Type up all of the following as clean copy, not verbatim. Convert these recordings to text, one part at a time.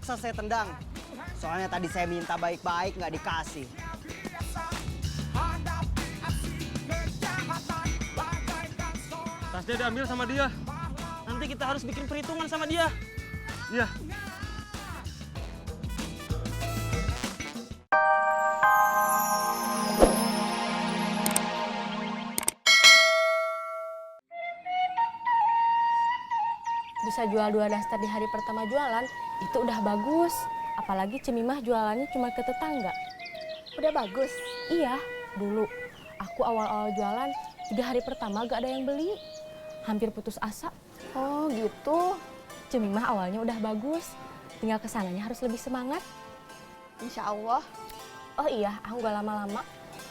terpaksa saya tendang. Soalnya tadi saya minta baik-baik nggak dikasih. Tasnya diambil sama dia. Nanti kita harus bikin perhitungan sama dia. Iya. Bisa jual 2 daster di hari pertama jualan, itu udah bagus. Apalagi Cemimah jualannya cuma ke tetangga. Udah bagus? Iya, dulu. Aku awal-awal jualan, 3 hari pertama gak ada yang beli. Hampir putus asa. Oh gitu. Cemimah awalnya udah bagus. Tinggal kesananya harus lebih semangat. Insya Allah. Oh iya, aku gak lama-lama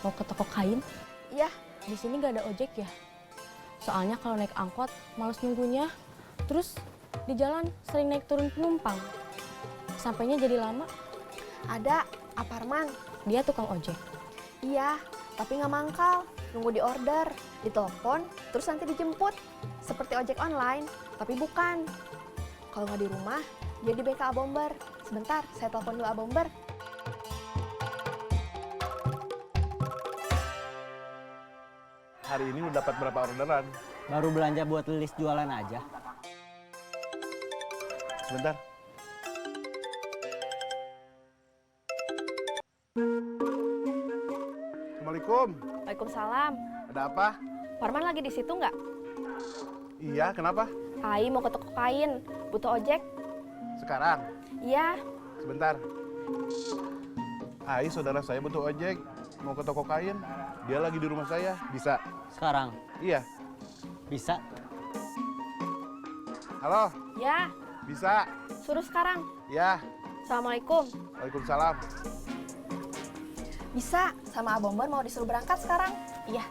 mau ke toko kain. Iya. Di sini gak ada ojek ya? Soalnya kalau naik angkot, males nunggunya. Terus di jalan sering naik turun penumpang. Sampainya jadi lama. Ada, Aparman. Dia tukang ojek. Iya, tapi nggak mangkal. Nunggu di order, ditelepon, terus nanti dijemput. Seperti ojek online, tapi bukan. Kalau nggak di rumah, dia di BK Abomber. Sebentar, saya telepon dulu Abomber. Hari ini udah dapat berapa orderan? Baru belanja buat list jualan aja. Sebentar. Assalamualaikum. Waalaikumsalam. Ada apa? Parman lagi di situ nggak? Iya, kenapa? Ai mau ke toko kain, butuh ojek. Sekarang? Iya. Sebentar. Ai, saudara saya butuh ojek. Mau ke toko kain. Dia lagi di rumah saya. Bisa? Sekarang Iya. bisa. Halo? Ya, Bisa? suruh sekarang. Ya. Assalamualaikum. Waalaikumsalam. Bisa, sama Abomber mau disuruh berangkat sekarang. Iya.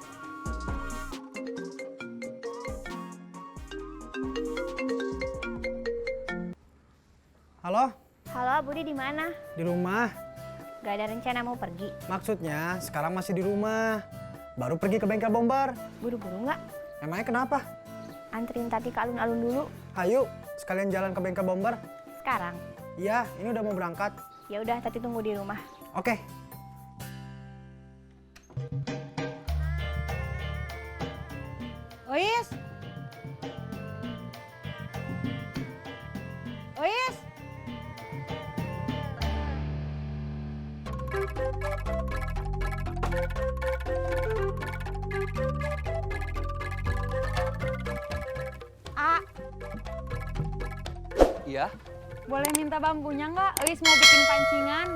Halo, Halo, Budi di mana? di rumah. Gak ada rencana mau pergi? Maksudnya sekarang masih di rumah. Baru pergi ke bengkel bombar. Buru-buru nggak? Emangnya kenapa? Anterin Tati ke alun-alun dulu. Ayo, sekalian jalan ke bengkel bombar. Sekarang? Iya, ini udah mau berangkat. Ya udah, Tati tunggu di rumah. Oke. Ois. Ois. Iya. Boleh minta bambunya nggak? Ois mau bikin pancingan.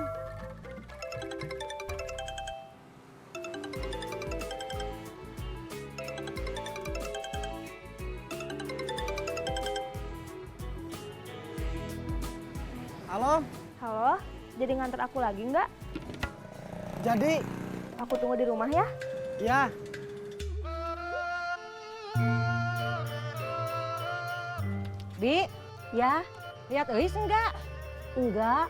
Halo, Halo, jadi nganter aku lagi nggak? jadi, Aku tunggu di rumah ya. ya. Bi, Ya, lihat Ois enggak? enggak.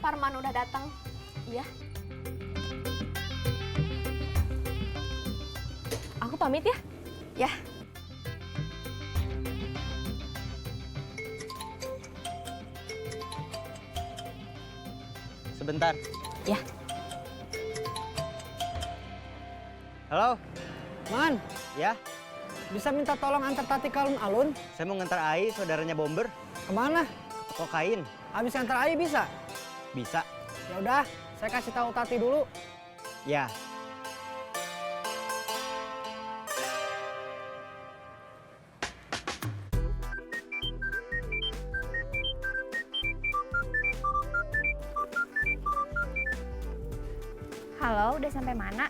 Parman udah datang. Iya. Aku pamit ya. Ya. Sebentar. Ya. Halo? Man, Ya, bisa minta tolong antar Tati ke alun-alun? saya mau ngantar Ai, saudaranya Bomber, Kemana? ke toko kain. Habis antar Ayi bisa? Bisa? Ya udah, saya kasih tahu Tati dulu. Ya. Halo, udah sampai mana?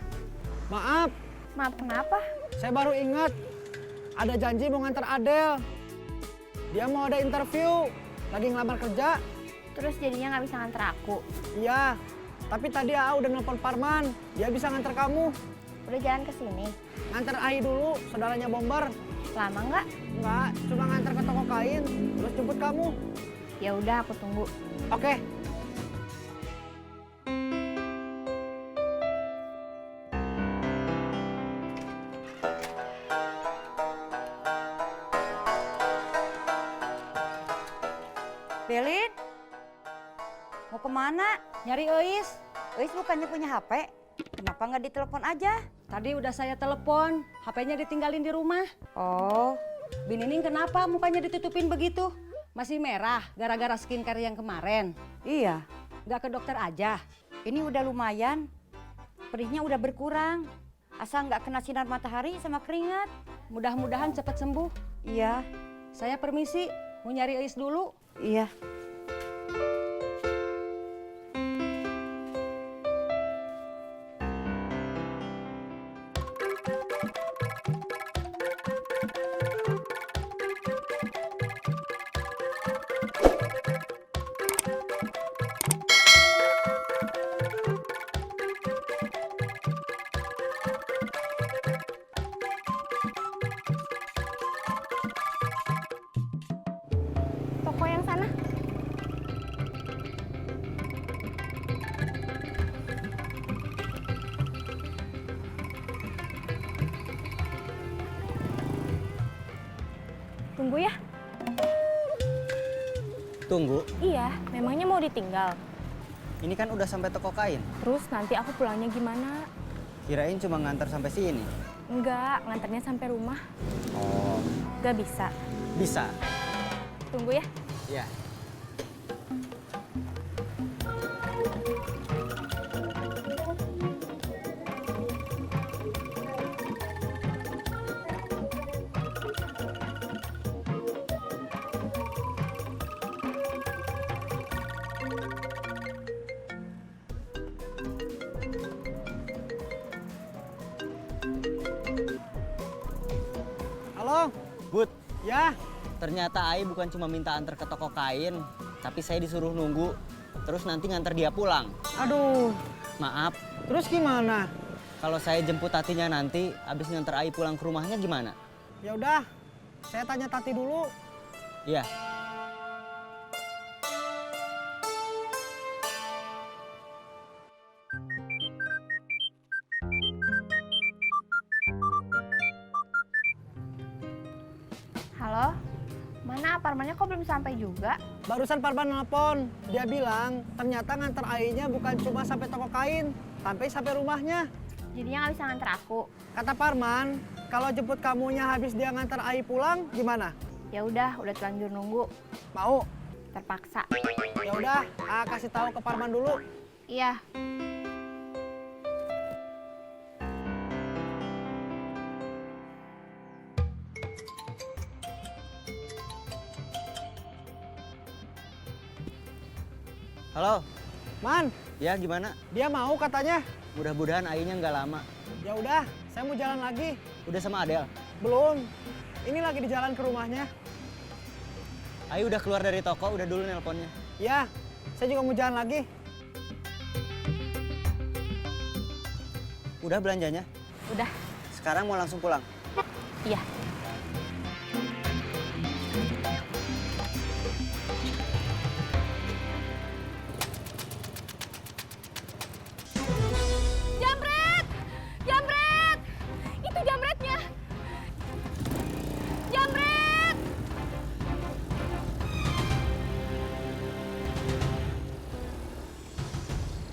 Maaf, Maaf, kenapa? saya baru ingat. Ada janji mau ngantar Adel. Dia mau ada interview, lagi ngelamar kerja. Terus jadinya nggak bisa nganter aku. Iya, tapi tadi AA udah nelpon Parman. Dia bisa ngantar kamu. Udah jalan ke sini. Ngantar Ayi dulu, saudaranya Bomber. Lama nggak? Enggak, cuma ngantar ke toko kain, terus jemput kamu. Ya udah, aku tunggu. Oke. Belin, mau kemana? Nyari Eis. Eis bukannya punya HP? Kenapa nggak ditelepon aja? Tadi udah saya telepon, HP-nya ditinggalin di rumah. Oh, Binining kenapa mukanya ditutupin begitu? Masih merah gara-gara skincare yang kemarin. iya. Nggak ke dokter aja. Ini udah lumayan. Perihnya udah berkurang. Asal nggak kena sinar matahari sama keringat. Mudah-mudahan cepat sembuh. Iya, Saya permisi, mau nyari Eis dulu. iya. Toko yang sana. Tunggu ya. Tunggu, Iya, memangnya mau ditinggal. ini kan udah sampai toko kain. Terus nanti aku pulangnya gimana? Kirain cuma ngantar sampai sini. Enggak, nganternya sampai rumah. Oh, Gak bisa. bisa. Tunggu ya. Ya. Halo? Bud, Ya, ternyata Ai bukan cuma minta antar ke toko kain, tapi saya disuruh nunggu. Terus nanti nganter dia pulang. aduh. Maaf, Terus gimana? kalau saya jemput Tatinya nanti, abis nganter Ai pulang ke rumahnya gimana? Ya udah, saya tanya Tati dulu. Iya. Halo? Mana apartemennya kok belum sampai juga? Barusan Parman nelpon, dia bilang ternyata nganter Ainya bukan cuma sampai toko kain, sampai rumahnya. Jadinya nggak bisa nganter aku. Kata Parman, kalau jemput kamunya habis dia nganter Ai pulang, gimana? Ya udah terlanjur nunggu. Mau? Terpaksa. Ya udah, kasih tahu ke Parman dulu. Iya. Halo, Man, ya gimana? dia mau katanya. Mudah-mudahan Ainya nggak lama. Ya udah, saya mau jalan lagi. Udah sama Adel? Belum. Ini lagi di jalan ke rumahnya. Ai udah keluar dari toko, udah dulu nelponnya. Ya, saya juga mau jalan lagi. Udah belanjanya? Udah. Sekarang mau langsung pulang? Iya. Jamret! Jamret! Itu jamretnya! Jamret!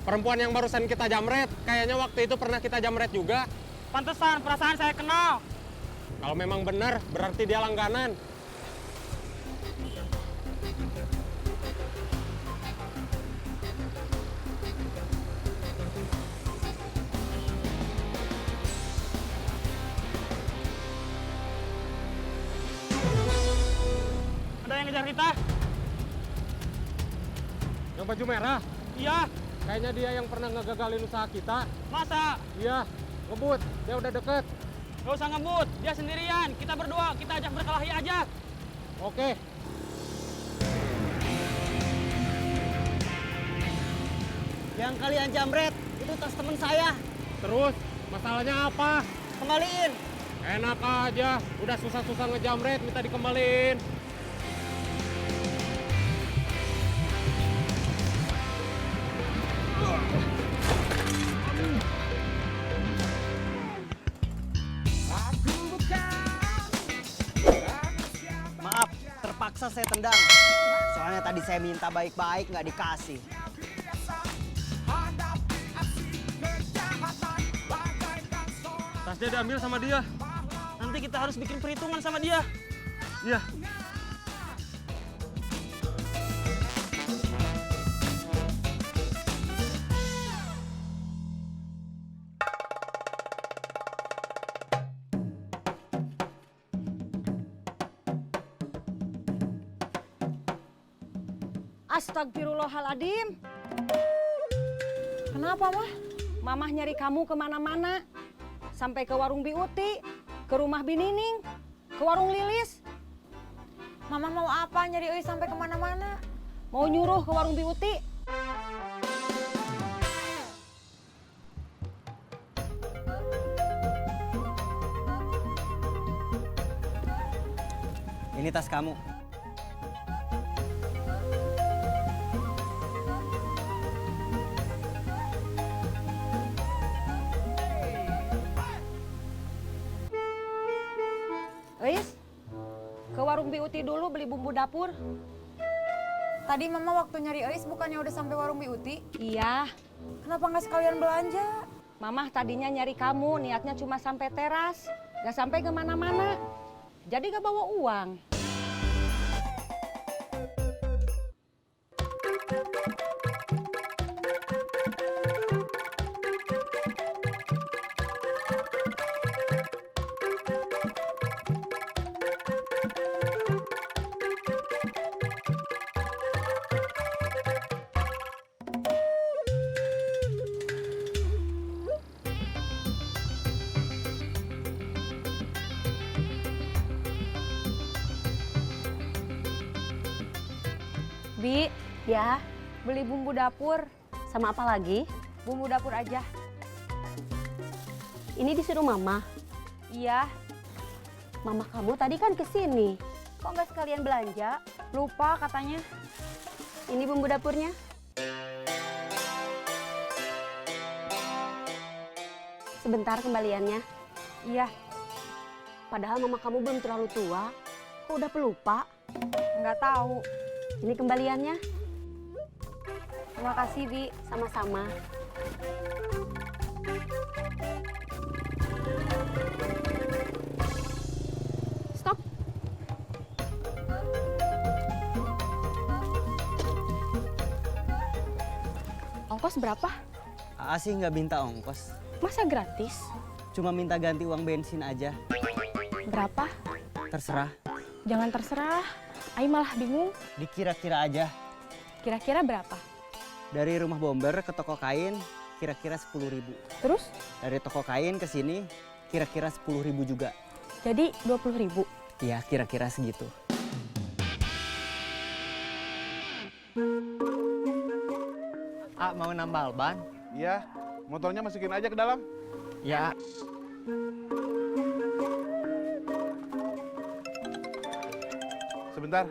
Perempuan yang barusan kita jamret, kayaknya waktu itu pernah kita jamret juga. Pantesan, perasaan saya kenal. Kalau memang benar, berarti dia langganan. Ada yang ngejar kita? Yang baju merah? Iya. Kayaknya dia yang pernah ngegagalin usaha kita. Masa? Iya, ngebut. Dia udah deket. Gak usah ngebut, dia sendirian. Kita berdua, kita ajak berkelahi aja. Oke. Yang kalian jamret, itu tas temen saya. Terus, masalahnya apa? Kembaliin. Enak aja, udah susah-susah ngejamret minta dikembalin. Maaf, terpaksa saya tendang. Soalnya tadi saya minta baik-baik nggak dikasih. Tasnya diambil sama dia. Nanti kita harus bikin perhitungan sama dia. Iya. Astagfirullahaladzim. Kenapa, Mah? Mamah nyari kamu kemana-mana. Sampai ke warung Biuti, ke rumah Binining, ke warung Lilis. Mama mau apa nyari Euis sampai kemana-mana? Mau nyuruh ke warung Biuti. Ini tas kamu. Euis, ke warung Biuti dulu beli bumbu dapur. Tadi Mama waktu nyari Euis bukannya udah sampai warung Biuti? Iya, Kenapa nggak sekalian belanja? Mamah tadinya nyari kamu, niatnya cuma sampai teras. Gak sampai kemana-mana. Jadi gak bawa uang. Bi, Ya, beli bumbu dapur. sama apa lagi? Bumbu dapur aja. Ini disuruh mama. Iya, Mama kamu tadi kan kesini. Kok nggak sekalian belanja? lupa katanya. Ini bumbu dapurnya. Sebentar kembaliannya. Iya, Padahal mama kamu belum terlalu tua. Kok udah pelupa? nggak tahu. Ini kembaliannya. Terima kasih, Bi. Sama-sama. Stop. Ongkos berapa? Aa sih nggak minta ongkos. Masa gratis? Cuma minta ganti uang bensin aja. Berapa? Terserah. Jangan terserah. Ai malah bingung. Dikira-kira aja. Kira-kira berapa? Dari rumah bomber ke toko kain kira-kira 10.000. Terus? Dari toko kain ke sini kira-kira 10.000 juga. Jadi 20.000. Iya, kira-kira segitu. Mau nambal ban? Iya, motornya masukin aja ke dalam. Ya. Sebentar.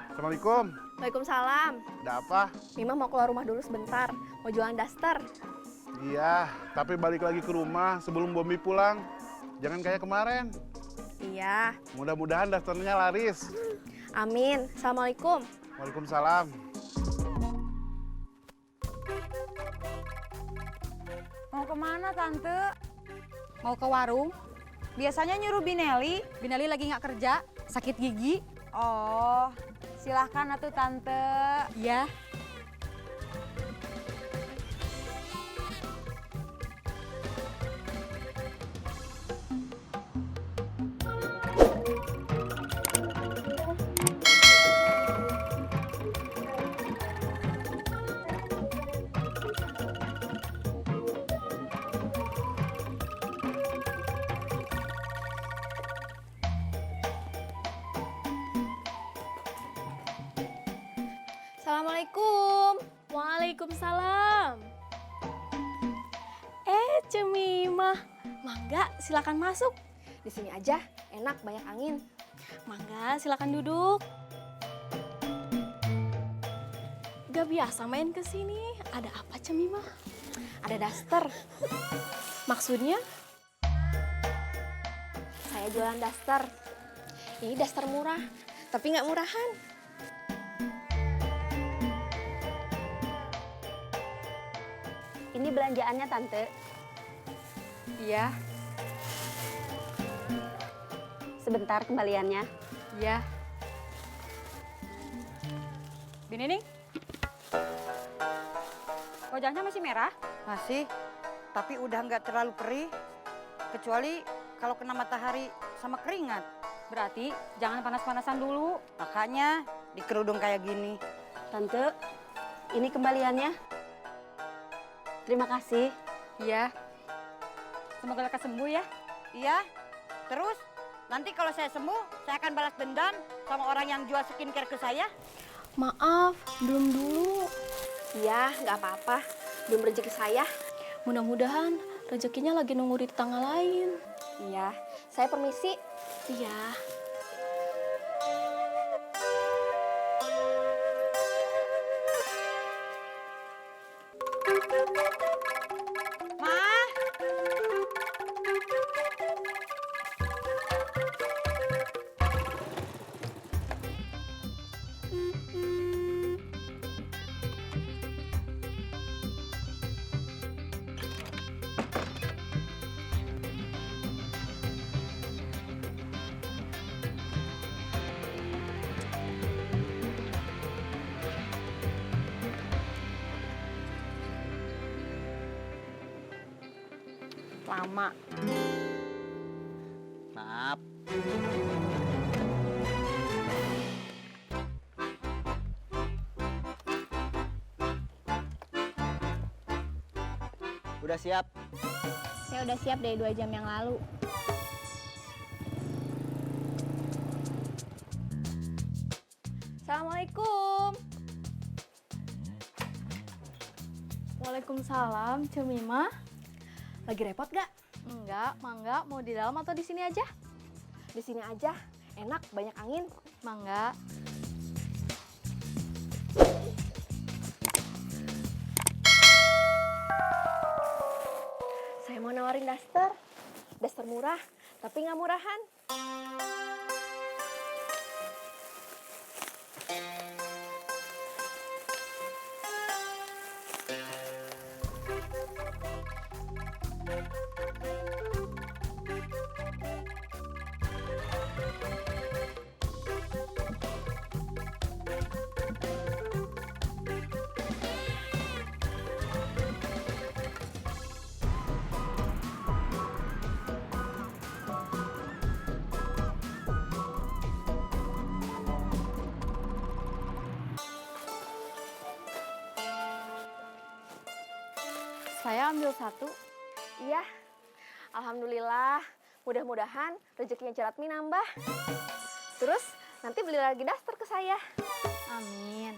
Assalamualaikum. Waalaikumsalam. Ada apa? Mima mau keluar rumah dulu sebentar. Mau jualan daster. Iya, tapi balik lagi ke rumah sebelum Bombi pulang. Jangan kayak kemarin. Iya. Mudah-mudahan dasternya laris. Amin. Assalamualaikum. Waalaikumsalam. Mau kemana, Tante? Mau ke warung. Biasanya nyuruh Bineli. Bineli lagi nggak kerja, sakit gigi. Oh, silahkan atuh, Tante. Iya. Assalamualaikum. Waalaikumsalam. Cemimah. Mangga, silakan masuk. Di sini aja, enak, banyak angin. Mangga, silakan duduk. Gak biasa main ke sini. Ada apa, Cemimah? Ada daster. Maksudnya? Saya jualan daster. Ini daster murah, tapi nggak murahan. Ini belanjaannya, Tante. Iya, Sebentar kembaliannya. iya. Binining? Wajahnya masih merah? Masih, tapi udah nggak terlalu perih. Kecuali kalau kena matahari sama keringat. Berarti jangan panas-panasan dulu. Makanya di kerudung kayak gini. Tante, ini kembaliannya. Terima kasih. Iya. Semoga lekas sembuh ya. Iya, terus nanti kalau saya sembuh, saya akan balas dendam sama orang yang jual skincare ke saya. Maaf, belum dulu. Iya, nggak apa-apa. Belum rezeki saya. Mudah-mudahan rezekinya lagi nunggu di tetangga lain. Iya, saya permisi. Iya. Ma, Lama. Maaf. Udah siap? Saya udah siap dari 2 jam yang lalu. Assalamualaikum. Waalaikumsalam, Cemimah. Lagi repot gak? Enggak, Mangga. Mau di dalam atau di sini aja? Di sini aja, enak, banyak angin. Mangga. Saya mau nawarin daster. Daster murah, tapi nggak murahan. Saya ambil 1. Iya, alhamdulillah. Mudah-mudahan rezekinya Ceratmi nambah. Terus nanti beli lagi daster ke saya. Amin.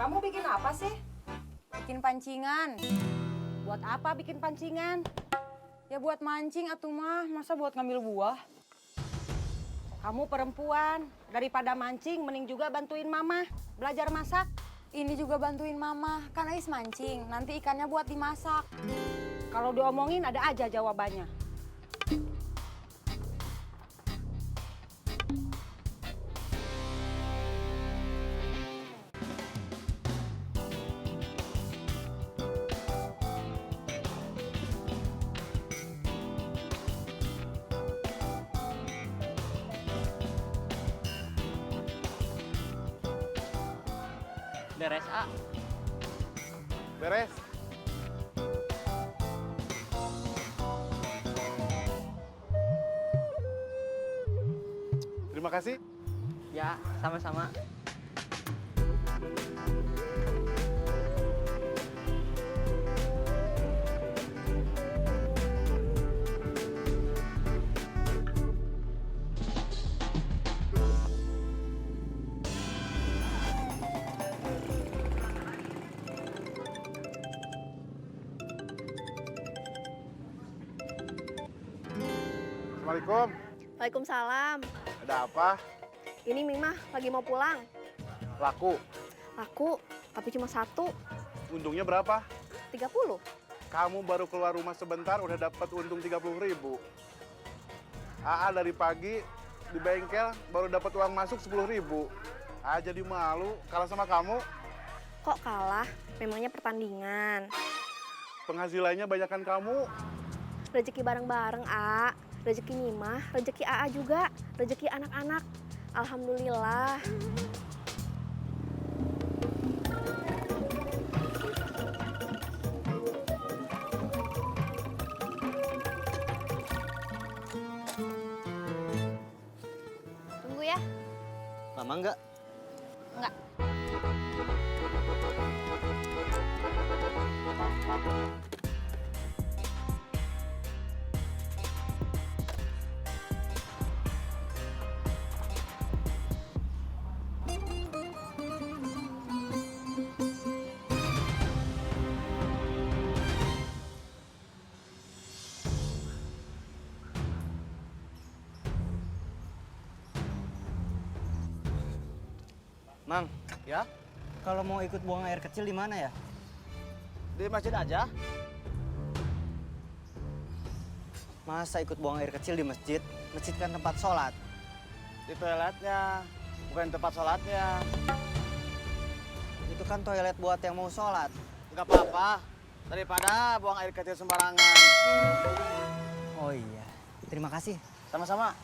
Kamu bikin apa sih? Bikin pancingan. Buat apa bikin pancingan? Ya buat mancing atuh mah, masa buat ngambil buah? Kamu perempuan, daripada mancing mending juga bantuin mama belajar masak. Ini juga bantuin mama, kan Ais mancing, nanti ikannya buat dimasak. Kalau diomongin ada aja jawabannya. Beres, A. Beres. Terima kasih. Ya, sama-sama. Assalamualaikum. Waalaikumsalam. Ada apa? Ini Mimah lagi mau pulang. Laku. Laku, tapi cuma 1. Untungnya berapa? 30. Kamu baru keluar rumah sebentar udah dapat untung 30.000. AA dari pagi di bengkel baru dapat uang masuk 10.000. AA jadi malu kalah sama kamu. Kok kalah? Memangnya pertandingan. Penghasilannya banyakan kamu. Rezeki bareng-bareng, A. Rezeki Mimah, rezeki AA juga, rezeki anak-anak. Alhamdulillah. Tunggu ya. Lama nggak? Enggak. Mang, Ya, kalau mau ikut buang air kecil di mana ya? di masjid aja. Masa ikut buang air kecil di masjid? Masjid kan tempat sholat. Di toiletnya, bukan tempat sholatnya. Itu kan toilet buat yang mau sholat. Nggak apa-apa, daripada buang air kecil sembarangan. Oh iya, terima kasih. Sama-sama.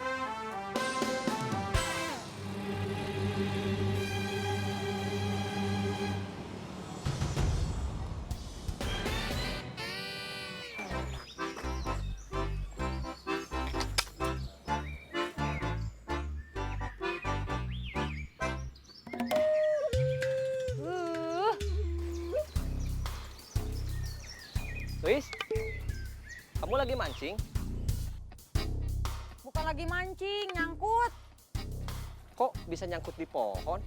Luis, kamu lagi mancing? Bukan lagi mancing, nyangkut. Kok bisa nyangkut di pohon?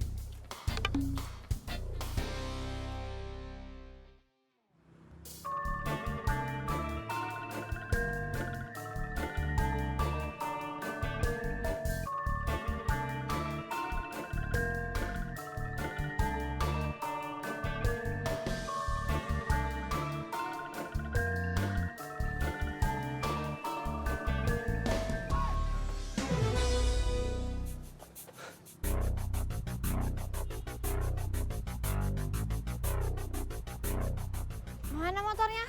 Mana motornya?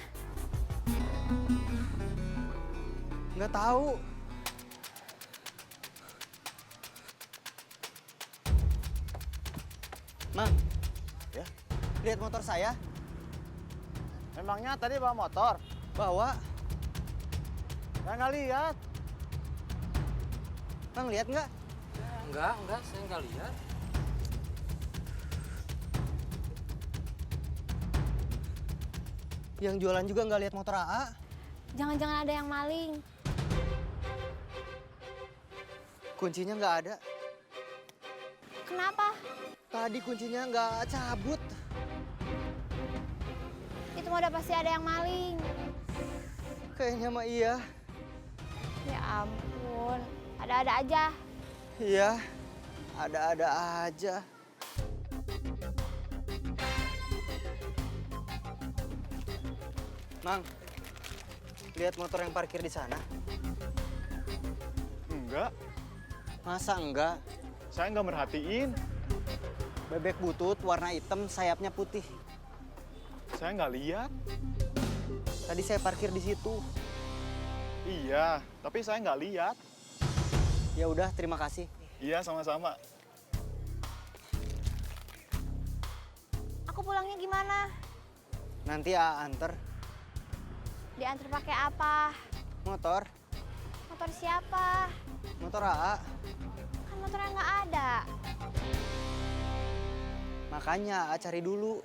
Nggak tahu. Mang, Ya? lihat motor saya. Memangnya tadi bawa motor? Bawa. Saya nggak lihat. Mang, lihat nggak? Enggak, saya nggak lihat. Yang jualan juga nggak lihat motor AA. Jangan-jangan ada yang maling. Kuncinya nggak ada. Kenapa? Tadi kuncinya nggak cabut. Itu mah udah pasti ada yang maling. Kayaknya mah iya. Ya ampun, ada-ada aja. Iya, ada-ada aja. Mang, lihat motor yang parkir di sana. Enggak, Masa enggak? saya nggak merhatiin. Bebek butut warna hitam, sayapnya putih. Saya nggak lihat. Tadi saya parkir di situ. Iya, tapi saya nggak lihat. Ya udah, terima kasih. Iya, sama-sama. Aku pulangnya gimana? Nanti AA anter. Diantar pakai apa? Motor, Motor siapa? motor AA. Kan motornya nggak ada. Makanya AA cari dulu.